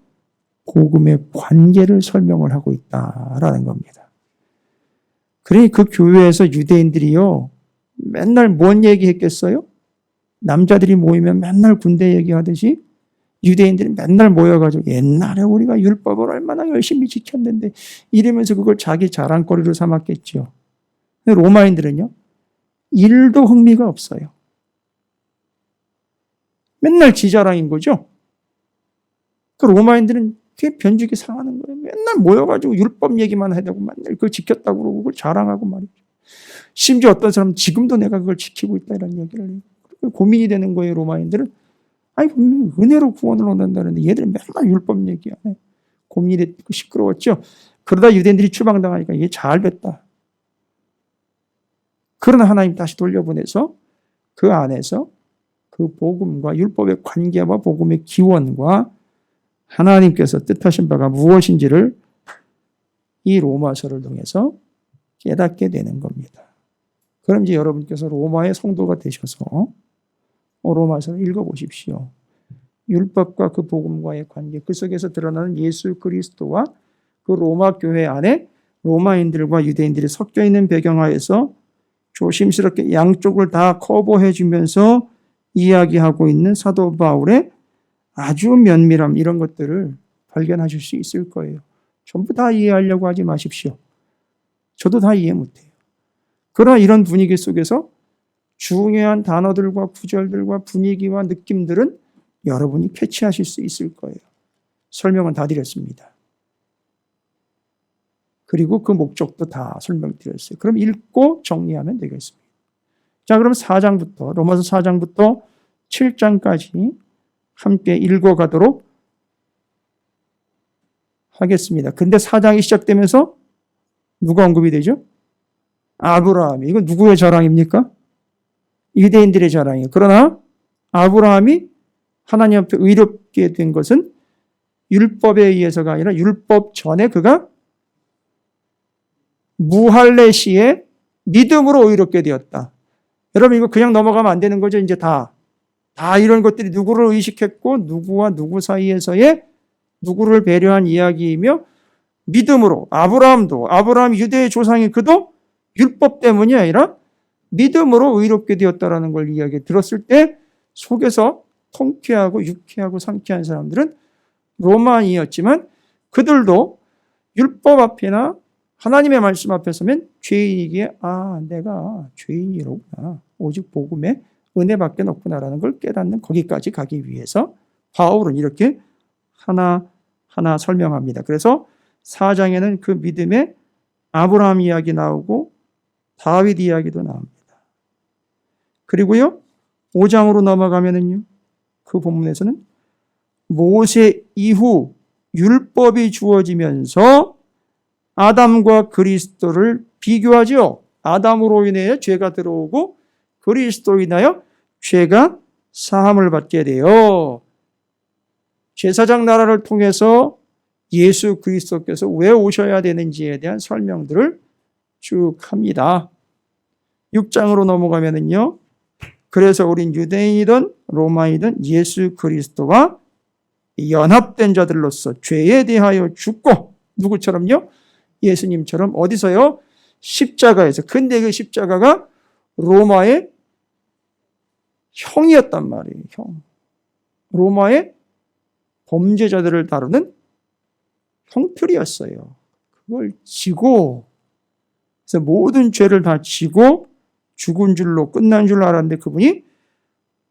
복음의 관계를 설명을 하고 있다라는 겁니다. 그러니 그 교회에서 유대인들이요. 맨날 뭔 얘기했겠어요? 남자들이 모이면 맨날 군대 얘기하듯이 유대인들이 맨날 모여가지고 옛날에 우리가 율법을 얼마나 열심히 지켰는데 이러면서 그걸 자기 자랑거리로 삼았겠죠. 근데 로마인들은요, 일도 흥미가 없어요. 맨날 지 자랑인 거죠. 그 로마인들은 그게 변죽이 상하는 거예요. 맨날 모여가지고 율법 얘기만 하다고 맨날 그걸 지켰다고 그러고 그걸 자랑하고 말이죠. 심지어 어떤 사람은 지금도 내가 그걸 지키고 있다 이런 얘기를 해요. 고민이 되는 거예요, 로마인들은. 아니, 은혜로 구원을 얻는다는데 얘들은 맨날 율법 얘기하네. 고민이 됐고 시끄러웠죠. 그러다 유대인들이 추방당하니까 이게 잘 됐다. 그러나 하나님 다시 돌려보내서 그 안에서 그 복음과 율법의 관계와 복음의 기원과 하나님께서 뜻하신 바가 무엇인지를 이 로마서를 통해서 깨닫게 되는 겁니다. 그럼 이제 여러분께서 로마의 성도가 되셔서 로마서를 읽어보십시오. 율법과 그 복음과의 관계, 그 속에서 드러나는 예수 그리스도와 그 로마 교회 안에 로마인들과 유대인들이 섞여 있는 배경하에서 조심스럽게 양쪽을 다 커버해 주면서 이야기하고 있는 사도 바울의 아주 면밀함, 이런 것들을 발견하실 수 있을 거예요. 전부 다 이해하려고 하지 마십시오. 저도 다 이해 못해요. 그러나 이런 분위기 속에서 중요한 단어들과 구절들과 분위기와 느낌들은 여러분이 캐치하실 수 있을 거예요. 설명은 다 드렸습니다. 그리고 그 목적도 다 설명드렸어요. 그럼 읽고 정리하면 되겠습니다. 자, 그럼 4장부터, 로마서 4장부터 7장까지 함께 읽어가도록 하겠습니다. 근데 4장이 시작되면서 누가 언급이 되죠? 아브라함이. 이건 누구의 자랑입니까? 유대인들의 자랑이에요. 그러나 아브라함이 하나님 앞에 의롭게 된 것은 율법에 의해서가 아니라 율법 전에 그가 무할례 시에 믿음으로 의롭게 되었다. 여러분, 이거 그냥 넘어가면 안 되는 거죠. 이제 다 이런 것들이 누구를 의식했고 누구와 누구 사이에서의 누구를 배려한 이야기이며 믿음으로 아브라함 유대의 조상이 그도 율법 때문이 아니라 믿음으로 의롭게 되었다라는 걸 이야기 들었을 때 속에서 통쾌하고 유쾌하고 상쾌한 사람들은 로마인이었지만 그들도 율법 앞이나 하나님의 말씀 앞에 서면 죄인이기에 내가 죄인이로구나. 오직 복음에 은혜밖에 없구나라는 걸 깨닫는 거기까지 가기 위해서 바울은 이렇게 하나하나 설명합니다. 그래서 4장에는 그 믿음의 아브라함 이야기 나오고 다윗 이야기도 나옵니다. 그리고요, 5장으로 넘어가면은요, 그 본문에서는 모세 이후 율법이 주어지면서 아담과 그리스도를 비교하죠. 아담으로 인해 죄가 들어오고 그리스도로 인하여 죄가 사함을 받게 돼요. 제사장 나라를 통해서 예수 그리스도께서 왜 오셔야 되는지에 대한 설명들을 쭉 합니다. 6장으로 넘어가면은요, 그래서 우린 유대인이든 로마이든 예수 그리스도와 연합된 자들로서 죄에 대하여 죽고, 누구처럼요? 예수님처럼 어디서요? 십자가에서. 근데 그 십자가가 로마의 형이었단 말이에요. 형. 로마의 범죄자들을 다루는 형틀이었어요. 그걸 지고, 그래서 모든 죄를 다 지고 죽은 줄로 끝난 줄 알았는데 그분이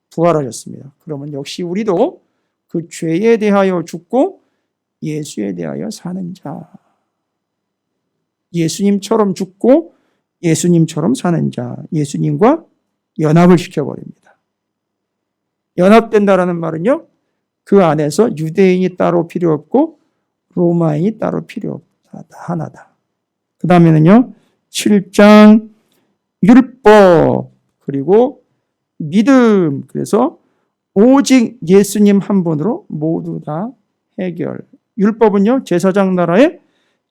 부활하셨습니다. 그러면 역시 우리도 그 죄에 대하여 죽고 예수에 대하여 사는 자, 예수님처럼 죽고 예수님처럼 사는 자, 예수님과 연합을 시켜버립니다. 연합된다라는 말은요, 그 안에서 유대인이 따로 필요 없고 로마인이 따로 필요 없다. 다 하나다. 그 다음에는요, 7장 율법, 그리고 믿음. 그래서 오직 예수님 한 분으로 모두 다 해결. 율법은요, 제사장 나라의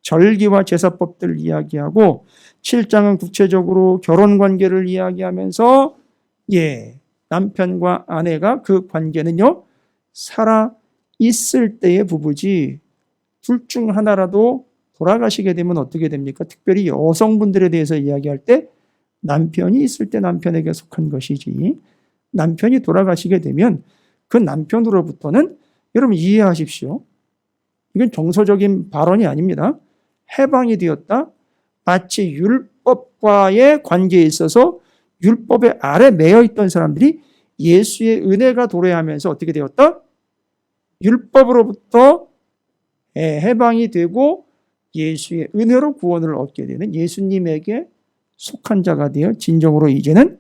절기와 제사법들을 이야기하고, 7장은 구체적으로 결혼 관계를 이야기하면서 남편과 아내가 그 관계는요, 살아 있을 때의 부부지 둘 중 하나라도 돌아가시게 되면 어떻게 됩니까? 특별히 여성분들에 대해서 이야기할 때 남편이 있을 때 남편에게 속한 것이지, 남편이 돌아가시게 되면 그 남편으로부터는 여러분 이해하십시오. 이건 정서적인 발언이 아닙니다. 해방이 되었다. 마치 율법과의 관계에 있어서 율법의 아래 매여 있던 사람들이 예수의 은혜가 도래하면서 어떻게 되었다? 율법으로부터 해방이 되고 예수의 은혜로 구원을 얻게 되는 예수님에게 속한 자가 되어 진정으로 이제는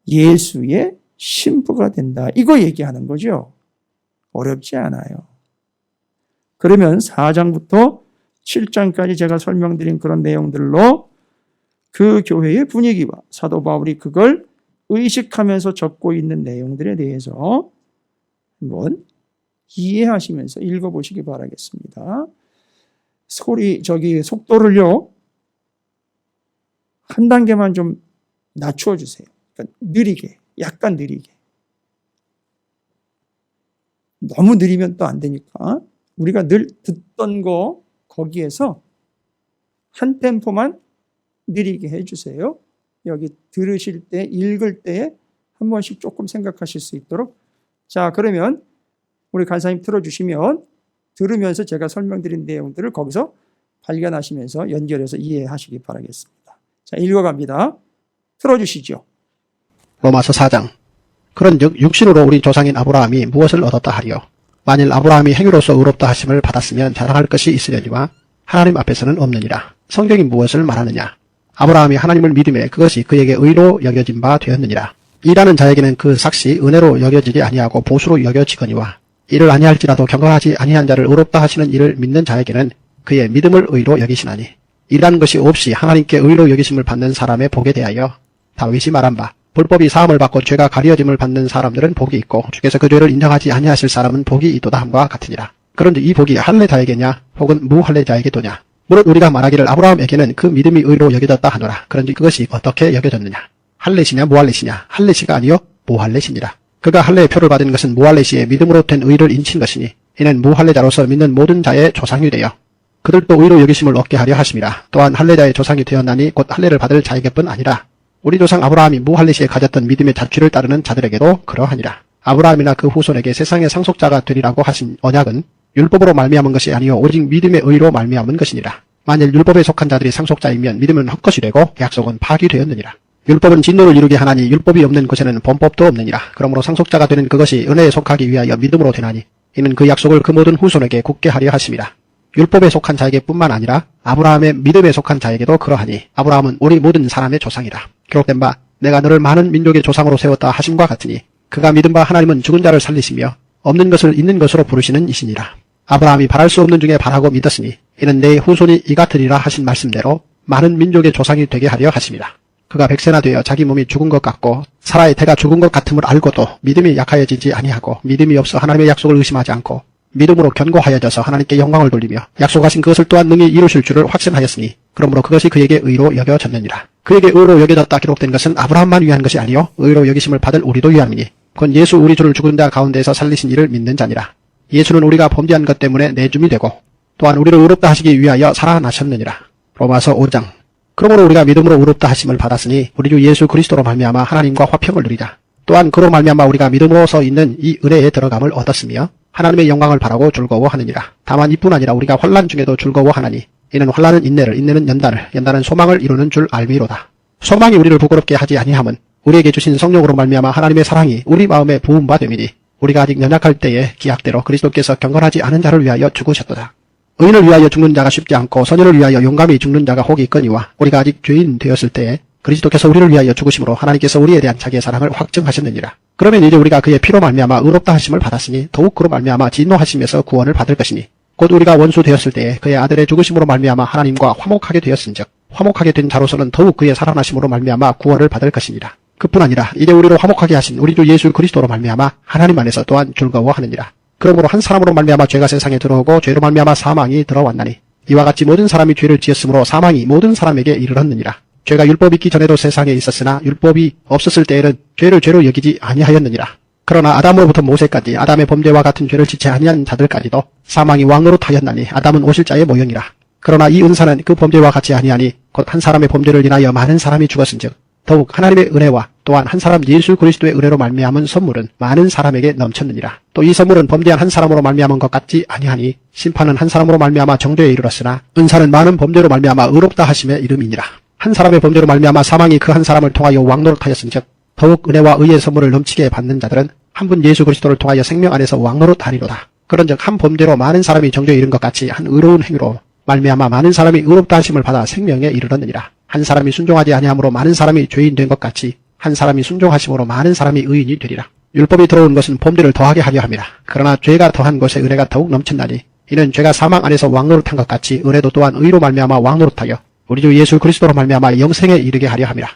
예수의 신부가 된다. 이거 얘기하는 거죠. 어렵지 않아요. 그러면 4장부터 7장까지 제가 설명드린 그런 내용들로 그 교회의 분위기와 사도 바울이 그걸 의식하면서 적고 있는 내용들에 대해서 한번 이해하시면서 읽어보시기 바라겠습니다. 속도를요, 한 단계만 좀 낮춰 주세요. 그러니까 느리게, 약간 느리게. 너무 느리면 또 안 되니까 우리가 늘 듣던 거 거기에서 한 템포만 느리게 해주세요. 여기 들으실 때, 읽을 때 한 번씩 조금 생각하실 수 있도록. 자, 그러면 우리 간사님 틀어주시면 들으면서 제가 설명드린 내용들을 거기서 발견하시면서 연결해서 이해하시기 바라겠습니다. 자, 읽어갑니다. 틀어주시죠. 로마서 4장. 그런즉 육신으로 우리 조상인 아브라함이 무엇을 얻었다 하리요. 만일 아브라함이 행위로서 의롭다 하심을 받았으면 자랑할 것이 있으려니와 하나님 앞에서는 없느니라. 성경이 무엇을 말하느냐. 아브라함이 하나님을 믿음에 그것이 그에게 의로 여겨진 바 되었느니라. 일하는 자에게는 그 삭시 은혜로 여겨지지 아니하고 보수로 여겨지거니와 이를 아니할지라도 경건하지 아니한 자를 의롭다 하시는 이를 믿는 자에게는 그의 믿음을 의로 여기시나니 일하는 것이 없이 하나님께 의로 여기심을 받는 사람의 복에 대하여 다윗이 말한 바 불법이 사함을 받고 죄가 가려짐을 받는 사람들은 복이 있고 주께서 그 죄를 인정하지 아니하실 사람은 복이 있도다 함과 같으니라. 그런데 이 복이 할례자에게냐 혹은 무할례자에게도냐. 무릇 우리가 말하기를 아브라함에게는 그 믿음이 의로 여겨졌다 하노라. 그런지 그것이 어떻게 여겨졌느냐. 할례시냐 무할례시냐. 할례시가 아니요 무할례시니라. 그가 할례의 표를 받은 것은 무할례시의 믿음으로 된 의를 인친 것이니 이는 무할례자로서 믿는 모든 자의 조상이 되어 그들도 의로 여기심을 얻게 하려 하심이라. 또한 할례자의 조상이 되었나니 곧 할례를 받을 자에게뿐 아니라 우리 조상 아브라함이 무할례시에 가졌던 믿음의 자취를 따르는 자들에게도 그러하니라. 아브라함이나 그 후손에게 세상의 상속자가 되리라고 하신 언약은 율법으로 말미암은 것이 아니요 오직 믿음의 의로 말미암은 것이니라. 만일 율법에 속한 자들이 상속자이면 믿음은 헛것이 되고 약속은 파기되었느니라. 율법은 진노를 이루게 하나니 율법이 없는 곳에는 범법도 없느니라. 그러므로 상속자가 되는 그것이 은혜에 속하기 위하여 믿음으로 되나니 이는 그 약속을 그 모든 후손에게 굳게 하려 하심이라. 율법에 속한 자에게 뿐만 아니라 아브라함의 믿음에 속한 자에게도 그러하니 아브라함은 우리 모든 사람의 조상이라. 기록된 바 내가 너를 많은 민족의 조상으로 세웠다 하심과 같으니 그가 믿은 바 하나님은 죽은 자를 살리시며 없는 것을 있는 것으로 부르시는 이시니라. 아브라함이 바랄 수 없는 중에 바라고 믿었으니 이는 내 후손이 이 같으리라 하신 말씀대로 많은 민족의 조상이 되게 하려 하심이라. 그가 백세나 되어 자기 몸이 죽은 것 같고 사라의 태가 죽은 것 같음을 알고도 믿음이 약하여지지 아니하고 믿음이 없어 하나님의 약속을 의심하지 않고 믿음으로 견고하여져서 하나님께 영광을 돌리며 약속하신 그것을 또한 능히 이루실 줄을 확신하였으니 그러므로 그것이 그에게 의로 여겨졌느니라. 그에게 의로 여겨졌다 기록된 것은 아브라함만 위한 것이 아니요 의로 여기심을 받을 우리도 위함이니 곧 예수 우리 주를 죽은 자 가운데서 살리신 이를 믿는 자니라. 예수는 우리가 범죄한 것 때문에 내줌이 되고 또한 우리를 의롭다 하시기 위하여 살아나셨느니라. 로마서 5장. 그러므로 우리가 믿음으로 의롭다 하심을 받았으니 우리 주 예수 그리스도로 말미암아 하나님과 화평을 누리자. 또한 그로 말미암아 우리가 믿음으로서 있는 이 은혜에 들어감을 얻었으며 하나님의 영광을 바라고 즐거워하느니라. 다만 이뿐 아니라 우리가 환난 중에도 즐거워하나니 이는 환난은 인내를, 인내는 연단을, 연단은 소망을 이루는 줄 알미로다. 소망이 우리를 부끄럽게 하지 아니함은 우리에게 주신 성령으로 말미암아 하나님의 사랑이 우리 마음에 부은 바 됨이니 우리가 아직 연약할 때에 기약대로 그리스도께서 경건하지 않은 자를 위하여 죽으셨도다. 의인을 위하여 죽는 자가 쉽지 않고 선인을 위하여 용감히 죽는 자가 혹이 있거니와 우리가 아직 죄인 되었을 때에 그리스도께서 우리를 위하여 죽으심으로 하나님께서 우리에 대한 자기의 사랑을 확증하셨느니라. 그러면 이제 우리가 그의 피로 말미암아 의롭다 하심을 받았으니 더욱 그로 말미암아 진노하심에서 구원을 받을 것이니 곧 우리가 원수 되었을 때에 그의 아들의 죽으심으로 말미암아 하나님과 화목하게 되었은즉 화목하게 된 자로서는 더욱 그의 살아나심으로 말미암아 구원을 받을 것이니라. 그뿐 아니라 이제 우리를 화목하게 하신 우리 주 예수 그리스도로 말미암아 하나님 안에서 또한 즐거워하느니라. 그러므로 한 사람으로 말미암아 죄가 세상에 들어오고 죄로 말미암아 사망이 들어왔나니 이와 같이 모든 사람이 죄를 지었으므로 사망이 모든 사람에게 이르렀느니라. 죄가 율법이 있기 전에도 세상에 있었으나 율법이 없었을 때에는 죄를 죄로 여기지 아니하였느니라. 그러나 아담으로부터 모세까지 아담의 범죄와 같은 죄를 지지 아니한 자들까지도 사망이 왕으로 타였나니 아담은 오실 자의 모형이라. 그러나 이 은사는 그 범죄와 같이 아니하니 곧 한 사람의 범죄를 인하여 많은 사람이 죽었은즉 더욱 하나님의 은혜와 또한 한 사람 예수 그리스도의 은혜로 말미암은 선물은 많은 사람에게 넘쳤느니라. 또 이 선물은 범죄한 한 사람으로 말미암은 것 같지 아니하니 심판은 한 사람으로 말미암아 정죄에 이르렀으나 은사는 많은 범죄로 말미암아 의롭다 하심의 이름이니라. 한 사람의 범죄로 말미암아 사망이 그 한 사람을 통하여 왕노릇하였은즉 더욱 은혜와 의의 선물을 넘치게 받는 자들은 한 분 예수 그리스도를 통하여 생명 안에서 왕노릇하리로다. 그런즉 한 범죄로 많은 사람이 정죄에 이른 것 같이 한 의로운 행위로 말미암아 많은 사람이 의롭다 하심을 받아 생명에 이르렀느니라. 한 사람이 순종하지 아니함으로 많은 사람이 죄인 된 것 같이 한 사람이 순종하심으로 많은 사람이 의인이 되리라. 율법이 들어온 것은 범죄를 더하게 하려 함이라. 그러나 죄가 더한 것에 은혜가 더욱 넘쳤나니 이는 죄가 사망 안에서 왕노릇한 것 같이 은혜도 또한 의로 말미암아 왕노릇하여 우리 주 예수 그리스도로 말미암아 영생에 이르게 하려 함이라.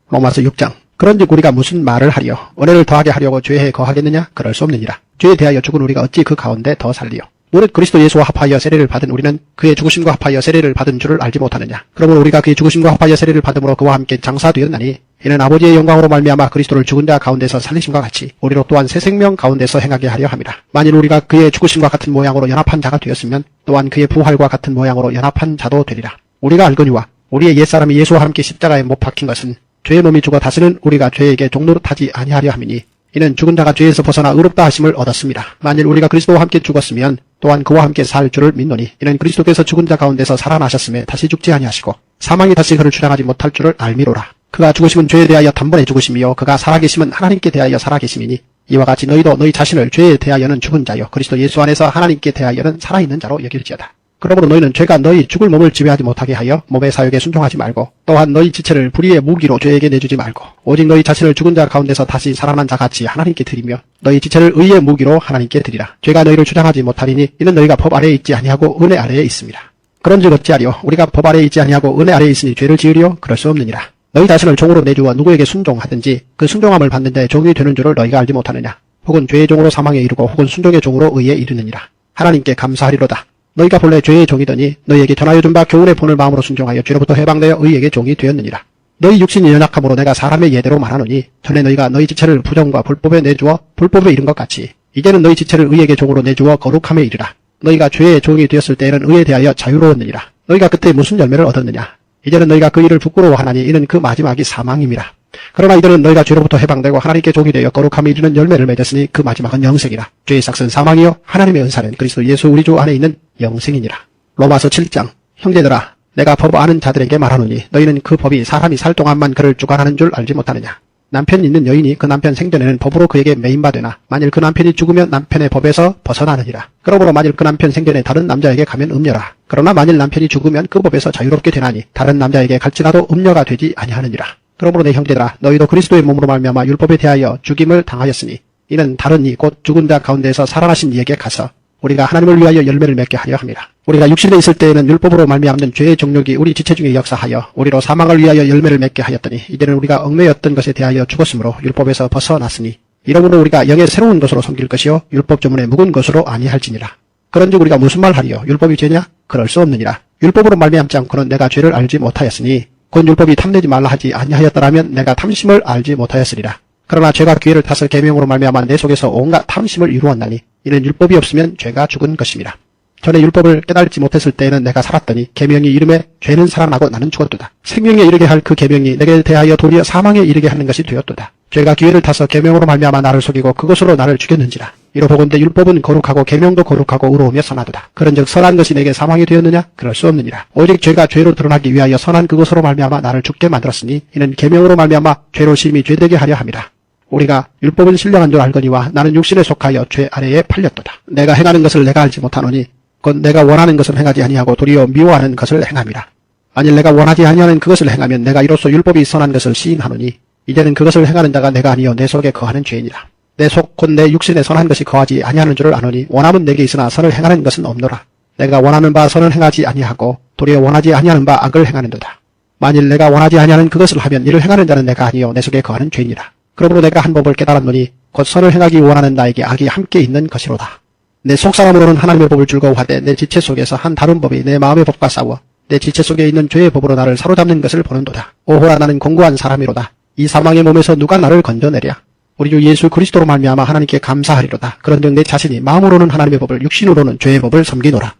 로마서 6장. 그런즉 우리가 무슨 말을 하리요? 은혜를 더하게 하려고 죄에 거하겠느냐? 그럴 수 없느니라. 죄에 대하여 죽은 우리가 어찌 그 가운데 더 살리요? 무릇 그리스도 예수와 합하여 세례를 받은 우리는 그의 죽으심과 합하여 세례를 받은 줄을 알지 못하느냐? 그러므로 우리가 그의 죽으심과 합하여 세례를 받음으로 그와 함께 장사되었나니 이는 아버지의 영광으로 말미암아 그리스도를 죽은 자 가운데서 살리심과 같이 우리로 또한 새 생명 가운데서 행하게 하려 함이라. 만일 우리가 그의 죽으심과 같은 모양으로 연합한 자가 되었으면 또한 그의 부활과 같은 모양으로 연합한 자도 되리라. 우리가 알거니와 우리의 옛사람이 예수와 함께 십자가에 못 박힌 것은 죄의 몸이 죽어 다시는 우리가 죄에게 종노릇하지 아니하려 함이니 이는 죽은 자가 죄에서 벗어나 의롭다 하심을 얻었습니다. 만일 우리가 그리스도와 함께 죽었으면 또한 그와 함께 살 줄을 믿노니 이는 그리스도께서 죽은 자 가운데서 살아나셨음에 다시 죽지 아니하시고 사망이 다시 그를 주장하지 못할 줄을 알미로라. 그가 죽으심은 죄에 대하여 단번에 죽으심이요 그가 살아계심은 하나님께 대하여 살아계심이니 이와 같이 너희도 너희 자신을 죄에 대하여는 죽은 자요 그리스도 예수 안에서 하나님께 대하여는 살아있는 자로 여길지어다. 그러므로 너희는 죄가 너희 죽을 몸을 지배하지 못하게 하여 몸의 사욕에 순종하지 말고 또한 너희 지체를 불의의 무기로 죄에게 내주지 말고 오직 너희 자신을 죽은 자 가운데서 다시 살아난 자같이 하나님께 드리며 너희 지체를 의의 무기로 하나님께 드리라. 죄가 너희를 주장하지 못하리니 이는 너희가 법 아래에 있지 아니하고 은혜 아래에 있습니다. 그런즉 어찌하리요? 우리가 법 아래에 있지 아니하고 은혜 아래에 있으니 죄를 지으리요? 그럴 수 없느니라. 너희 자신을 종으로 내주어 누구에게 순종하든지 그 순종함을 받는 자의 종이 되는 줄을 너희가 알지 못하느냐? 혹은 죄의 종으로 사망에 이르고 혹은 순종의 종으로 의에 이르느니라. 하나님께 감사하리로다. 너희가 본래 죄의 종이더니 너희에게 전하여 준 바 교훈의 본을 마음으로 순종하여 죄로부터 해방되어 의에게 종이 되었느니라. 너희 육신이 연약함으로 내가 사람의 예대로 말하노니 전에 너희가 너희 지체를 부정과 불법에 내주어 불법에 이른 것 같이 이제는 너희 지체를 의에게 종으로 내주어 거룩함에 이르라. 너희가 죄의 종이 되었을 때에는 의에 대하여 자유로웠느니라. 너희가 그때 무슨 열매를 얻었느냐? 이제는 너희가 그 일을 부끄러워하나니 이는 그 마지막이 사망임이라. 그러나 이들은 너희가 죄로부터 해방되고 하나님께 종이 되어 거룩함에 이르는 열매를 맺었으니 그 마지막은 영생이라. 죄의 삭은 사망이요 하나님의 은사는 그리스도 예수 우리 주 안에 있는 영생이니라. 로마서 7장. 형제들아 내가 법 아는 자들에게 말하노니 너희는 그 법이 사람이 살 동안만 그를 주관하는 줄 알지 못하느냐. 남편 있는 여인이 그 남편 생전에는 법으로 그에게 매인바 되나 만일 그 남편이 죽으면 남편의 법에서 벗어나느니라. 그러므로 만일 그 남편 생전에 다른 남자에게 가면 음녀라. 그러나 만일 남편이 죽으면 그 법에서 자유롭게 되나니 다른 남자에게 갈지라도 음녀가 되지 아니하느니라. 그러므로 내 형제들아 너희도 그리스도의 몸으로 말미암아 율법에 대하여 죽임을 당하였으니 이는 다른 이 곧 죽은 자 가운데서 살아나신 이에게 가서 우리가 하나님을 위하여 열매를 맺게 하려 합니다. 우리가 육신에 있을 때에는 율법으로 말미암는 죄의 정욕이 우리 지체 중에 역사하여 우리로 사망을 위하여 열매를 맺게 하였더니 이제는 우리가 얽매였던 것에 대하여 죽었으므로 율법에서 벗어났으니 이러므로 우리가 영의 새로운 것으로 섬길 것이요 율법 조문에 묵은 것으로 아니할지니라. 그런즉 우리가 무슨 말 하리요? 율법이 죄냐? 그럴 수 없느니라. 율법으로 말미암지 않고는 내가 죄를 알지 못하였으니 곧 율법이 탐내지 말라 하지 아니하였더라면 내가 탐심을 알지 못하였으리라. 그러나 죄가 기회를 타서 계명으로 말미암아 내 속에서 온갖 탐심을 이루었나니 이는 율법이 없으면 죄가 죽은 것임이라. 전에 율법을 깨달지 못했을 때에는 내가 살았더니 계명이 이름에 죄는 살아나고 나는 죽었도다. 생명에 이르게 할 그 계명이 내게 대하여 도리어 사망에 이르게 하는 것이 되었도다. 죄가 기회를 타서 계명으로 말미암아 나를 속이고 그것으로 나를 죽였는지라. 이로 보건대 율법은 거룩하고 계명도 거룩하고 의로우며 선하도다. 그런즉 선한 것이 내게 사망이 되었느냐? 그럴 수 없느니라. 오직 죄가 죄로 드러나기 위하여 선한 그것으로 말미암아 나를 죽게 만들었으니 이는 계명으로 말미암아 죄로 심히 죄되게 하려 함이라. 우리가 율법은 신령한 줄 알거니와 나는 육신에 속하여 죄 아래에 팔렸도다. 내가 행하는 것을 내가 알지 못하노니 곧 내가 원하는 것을 행하지 아니하고 도리어 미워하는 것을 행함이라. 만일 내가 원하지 아니하는 그것을 행하면 내가 이로써 율법이 선한 것을 시인하노니 이제는 그것을 행하는 자가 내가 아니요 내 속에 거하는 죄이니라. 내 속 곧 내 육신에 선한 것이 거하지 아니하는 줄을 아노니 원함은 내게 있으나 선을 행하는 것은 없노라. 내가 원하는 바 선을 행하지 아니하고 도리어 원하지 아니하는 바 악을 행하는도다. 만일 내가 원하지 아니하는 그것을 하면 이를 행하는 자는 내가 아니요 내 속에 거하는 죄이니라. 그러므로 내가 한 법을 깨달았노니 곧 선을 행하기 원하는 나에게 악이 함께 있는 것이로다. 내 속사람으로는 하나님의 법을 즐거워하되 내 지체 속에서 한 다른 법이 내 마음의 법과 싸워 내 지체 속에 있는 죄의 법으로 나를 사로잡는 것을 보는도다. 오호라 나는 공고한 사람이로다. 이 사망의 몸에서 누가 나를 건져내랴. 우리 주 예수 그리스도로 말미암아 하나님께 감사하리로다. 그런즉 내 자신이 마음으로는 하나님의 법을 육신으로는 죄의 법을 섬기노라.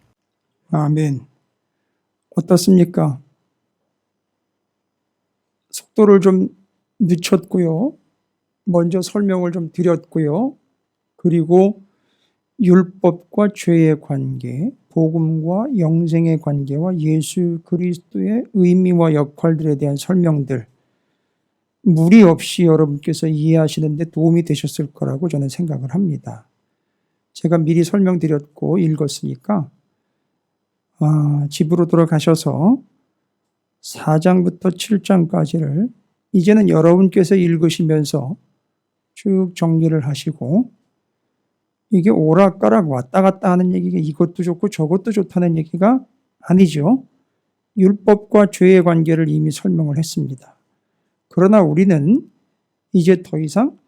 아멘. 어떻습니까? 속도를 좀 늦췄고요. 먼저 설명을 좀 드렸고요. 그리고 율법과 죄의 관계, 복음과 영생의 관계와 예수 그리스도의 의미와 역할들에 대한 설명들, 무리 없이 여러분께서 이해하시는 데 도움이 되셨을 거라고 저는 생각을 합니다. 제가 미리 설명드렸고 읽었으니까 집으로 돌아가셔서 4장부터 7장까지를 이제는 여러분께서 읽으시면서 쭉 정리를 하시고, 이게 오락가락 왔다 갔다 하는 얘기가 이것도 좋고 저것도 좋다는 얘기가 아니죠. 율법과 죄의 관계를 이미 설명을 했습니다. 그러나 우리는 이제 더 이상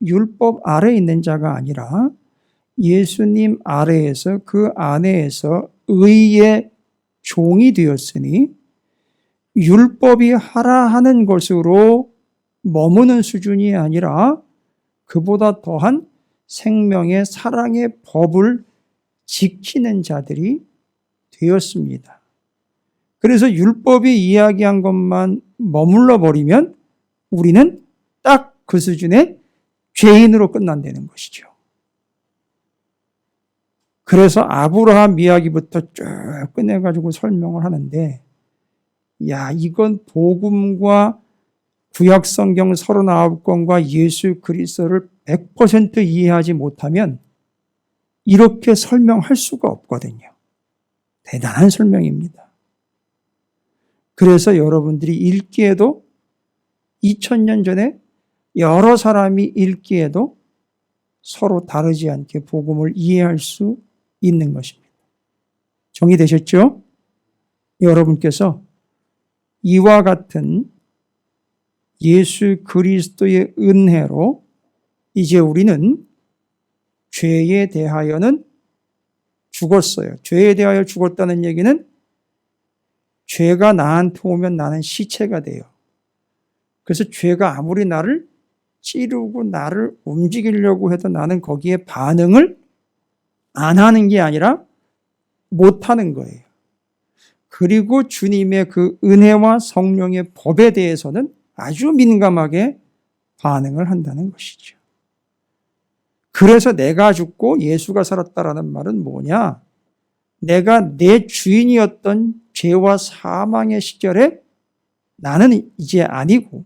율법 아래에 있는 자가 아니라 예수님 아래에서 그 안에서 의의 종이 되었으니 율법이 하라 하는 것으로 머무는 수준이 아니라 그보다 더한 생명의 사랑의 법을 지키는 자들이 되었습니다. 그래서 율법이 이야기한 것만 머물러 버리면 우리는 딱 그 수준의 죄인으로 끝난다는 것이죠. 그래서 아브라함 이야기부터 쭉 꺼내가지고 설명을 하는데, 이건 복음과 구약성경 39권과 예수 그리스도를 100% 이해하지 못하면 이렇게 설명할 수가 없거든요. 대단한 설명입니다. 그래서 여러분들이 읽기에도 2000년 전에 여러 사람이 읽기에도 서로 다르지 않게 복음을 이해할 수 있는 것입니다. 정리되셨죠? 여러분께서 이와 같은 예수 그리스도의 은혜로 이제 우리는 죄에 대하여는 죽었어요. 죄에 대하여 죽었다는 얘기는 죄가 나한테 오면 나는 시체가 돼요. 그래서 죄가 아무리 나를 찌르고 나를 움직이려고 해도 나는 거기에 반응을 안 하는 게 아니라 못 하는 거예요. 그리고 주님의 그 은혜와 성령의 법에 대해서는 아주 민감하게 반응을 한다는 것이죠. 그래서 내가 죽고 예수가 살았다라는 말은 뭐냐? 내가 내 주인이었던 죄와 사망의 시절에 나는 이제 아니고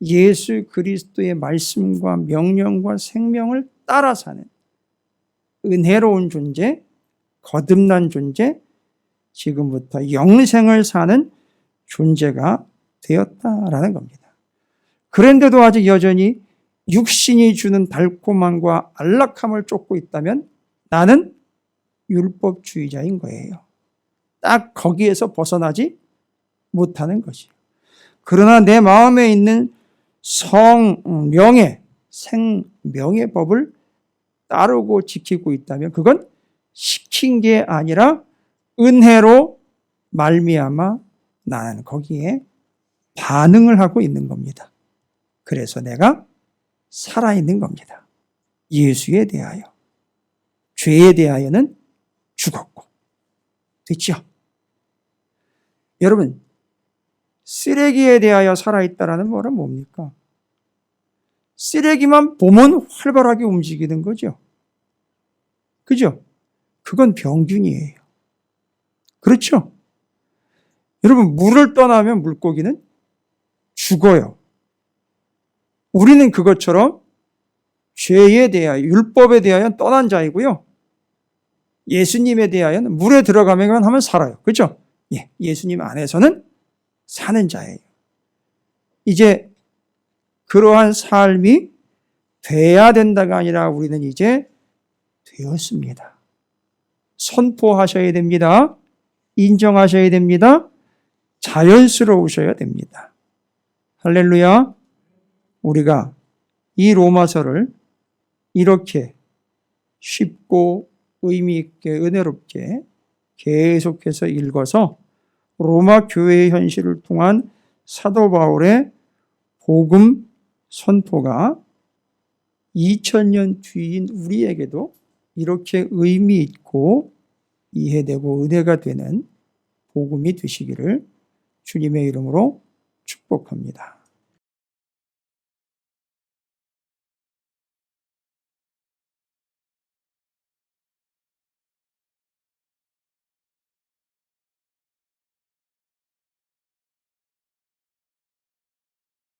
예수 그리스도의 말씀과 명령과 생명을 따라 사는 은혜로운 존재, 거듭난 존재, 지금부터 영생을 사는 존재가 되었다라는 겁니다. 그런데도 아직 여전히 육신이 주는 달콤함과 안락함을 쫓고 있다면 나는 율법주의자인 거예요. 딱 거기에서 벗어나지 못하는 것이에요. 그러나 내 마음에 있는 성명의 생명의 법을 따르고 지키고 있다면 그건 시킨 게 아니라 은혜로 말미암아 나는 거기에 반응을 하고 있는 겁니다. 그래서 내가 살아있는 겁니다. 예수에 대하여. 죄에 대하여는 죽었고. 됐죠? 여러분, 쓰레기에 대하여 살아있다라는 말은 뭡니까? 쓰레기만 보면 활발하게 움직이는 거죠. 그죠? 그건 병균이에요. 그렇죠? 여러분, 물을 떠나면 물고기는 죽어요. 우리는 그것처럼 죄에 대하여, 율법에 대하여 떠난 자이고요. 예수님에 대하여는 물에 들어가면 하면 살아요. 그렇죠? 예수님 안에서는 사는 자예요. 이제 그러한 삶이 돼야 된다가 아니라 우리는 이제 되었습니다. 선포하셔야 됩니다. 인정하셔야 됩니다. 자연스러우셔야 됩니다. 할렐루야. 우리가 이 로마서를 이렇게 쉽고 의미 있게 은혜롭게 계속해서 읽어서 로마 교회의 현실을 통한 사도 바울의 복음 선포가 2000년 뒤인 우리에게도 이렇게 의미 있고 이해되고 은혜가 되는 복음이 되시기를 주님의 이름으로 축복합니다.